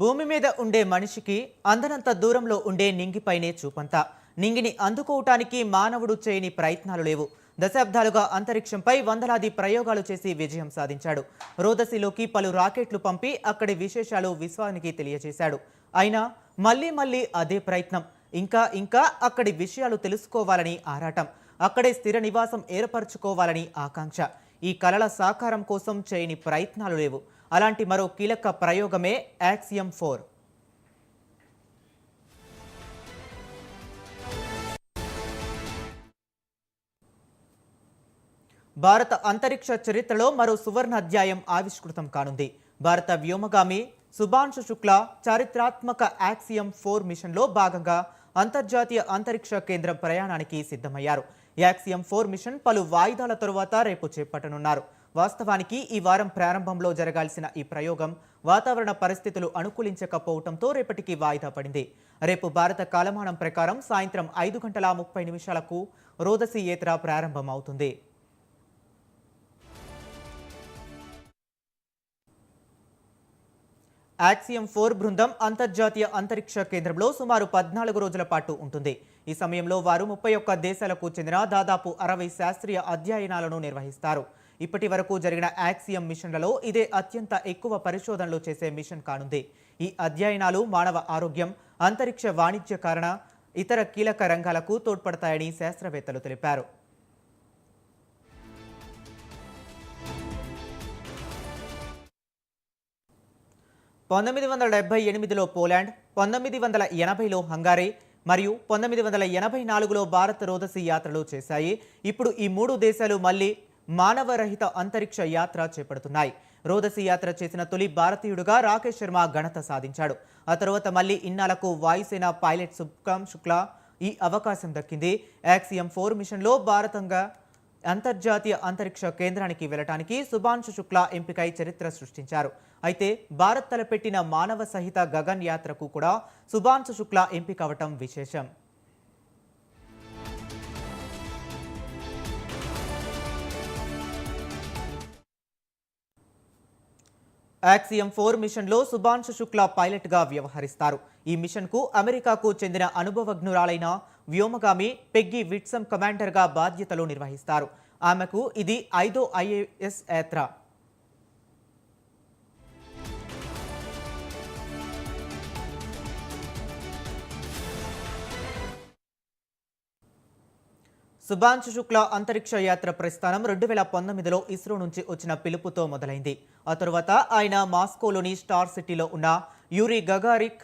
భూమి మీద ఉండే మనిషికి అందనంత దూరంలో ఉండే నింగిపైనే చూపంతా. నింగిని అందుకోవటానికి మానవుడు చేయని ప్రయత్నాలు లేవు. దశాబ్దాలుగా అంతరిక్షంపై వందలాది ప్రయోగాలు చేసి విజయం సాధించాడు. రోదసిలోకి పలు రాకెట్లు పంపి అక్కడి విశేషాలు విశ్వానికి తెలియజేశాడు. అయినా మళ్ళీ మళ్ళీ అదే ప్రయత్నం. ఇంకా అక్కడి విషయాలు తెలుసుకోవాలని ఆరాటం. అక్కడే స్థిర నివాసం ఏర్పరచుకోవాలని ఆకాంక్ష. ఈ కలల సాకారం కోసం చేయని ప్రయత్నాలు లేవు. అలాంటి మరో కీలక ప్రయోగమే యాక్సియం 4. భారత అంతరిక్ష చరిత్రలో మరో సువర్ణ అధ్యాయం ఆవిష్కృతం కానుంది. భారత వ్యోమగామి శుభాంశు శుక్లా చారిత్రాత్మక యాక్సియం 4 మిషన్లో భాగంగా అంతర్జాతీయ అంతరిక్ష కేంద్రం ప్రయాణానికి సిద్ధమయ్యారు. యాక్సియం 4 మిషన్ పలు వాయిదాల తరువాత రేపు చేపట్టనున్నారు. వాస్తవానికి ఈ వారం ప్రారంభంలో జరగాల్సిన ఈ ప్రయోగం వాతావరణ పరిస్థితులు అనుకూలించకపోవడంతో రేపటికి వాయిదా పడింది. రేపు భారత కాలమానం ప్రకారం సాయంత్రం 5:30 రోదసి యాత్ర ప్రారంభమవుతుంది. యాక్సియం 4 బృందం అంతర్జాతీయ అంతరిక్ష కేంద్రంలో సుమారు 14 రోజుల పాటు ఉంటుంది. ఈ సమయంలో వారు 31 దేశాలకు చెందిన దాదాపు 60 శాస్త్రీయ అధ్యయనాలను నిర్వహిస్తారు. ఇప్పటి వరకు జరిగిన యాక్సియం మిషన్లలో ఇదే అత్యంత ఎక్కువ పరిశోధనలు చేసే మిషన్ కానుంది. ఈ అధ్యయనాలు మానవ ఆరోగ్యం, అంతరిక్ష వాణిజ్యకరణ, ఇతర కీలక రంగాలకు తోడ్పడతాయని శాస్త్రవేత్తలు తెలిపారు. పంతొమ్మిది 1978లో పోలాండ్, 1980లో హంగారీ మరియు 1984లో భారత్ రోదసి యాత్రలు చేశాయి. ఇప్పుడు ఈ 3 దేశాలు మళ్లీ మానవరహిత అంతరిక్ష యాత్ర చేపడుతున్నాయి. రోదసి యాత్ర చేసిన తొలి భారతీయుడుగా రాకేష్ శర్మ ఘనత సాధించాడు. ఆ తర్వాత మళ్లీ ఇన్నాళ్లకు వాయుసేన పైలట్ శుభాంశు శుక్లా ఈ అవకాశం దక్కింది. యాక్సియం 4 మిషన్లో భారతంగా అంతర్జాతీయ అంతరిక్ష కేంద్రానికి వెళ్లడానికి శుభాంశు శుక్లా ఎంపికై చరిత్ర సృష్టించారు. అయితే భారత్ తలపెట్టిన మానవ సహిత గగన్ యాత్రకు కూడా శుభాంశు శుక్లా ఎంపిక అవటం విశేషం. యాక్సియం 4 మిషన్లో శుభాంశు శుక్లా పైలట్గా వ్యవహరిస్తారు. ఈ మిషన్కు అమెరికాకు చెందిన అనుభవజ్ఞురాలైన వ్యోమగామి పెగ్గీ విట్సమ్ కమాండర్గా బాధ్యతలు నిర్వహిస్తారు. ఆమెకు ఇది 5వ ఐఎస్ యాత్ర. శుభాంశు శుక్లా అంతరిక్ష యాత్ర ప్రస్థానం 2019లో ఇస్రో నుంచి వచ్చిన పిలుపుతో మొదలైంది. ఆ తరువాత ఆయన మాస్కోలోని స్టార్ సిటీలో ఉన్న యూరీ గగారిక్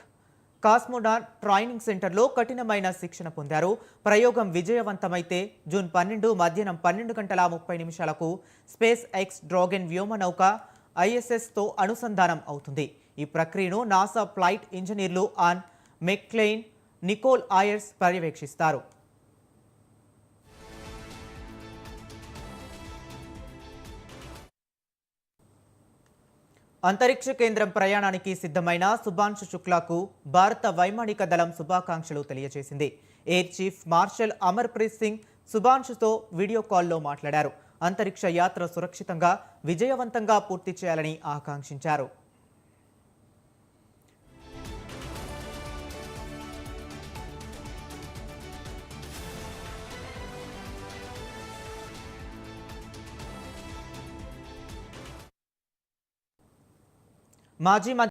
కాస్మోనాట్ ట్రైనింగ్ సెంటర్లో కఠినమైన శిక్షణ పొందారు. ప్రయోగం విజయవంతమైతే జూన్ 12 మధ్యాహ్నం 12:30 స్పేస్ ఎక్స్ డ్రాగన్ వ్యోమనౌక ఐఎస్ఎస్తో అనుసంధానం అవుతుంది. ఈ ప్రక్రియను నాసా ఫ్లైట్ ఇంజనీర్లు ఆన్ మెక్లెయిన్, నికోల్ ఆయర్స్ పర్యవేక్షిస్తారు. అంతరిక్ష కేంద్రం ప్రయాణానికి సిద్ధమైన శుభాంశు శుక్లాకు భారత వైమానిక దళం శుభాకాంక్షలు తెలియజేసింది. Air chief marshal Amarpreet Singh శుభాంశుతో వీడియో కాల్లో మాట్లాడారు. అంతరిక్ష యాత్ర సురక్షితంగా, విజయవంతంగా పూర్తి చేయాలని ఆకాంక్షించారు. మాజీ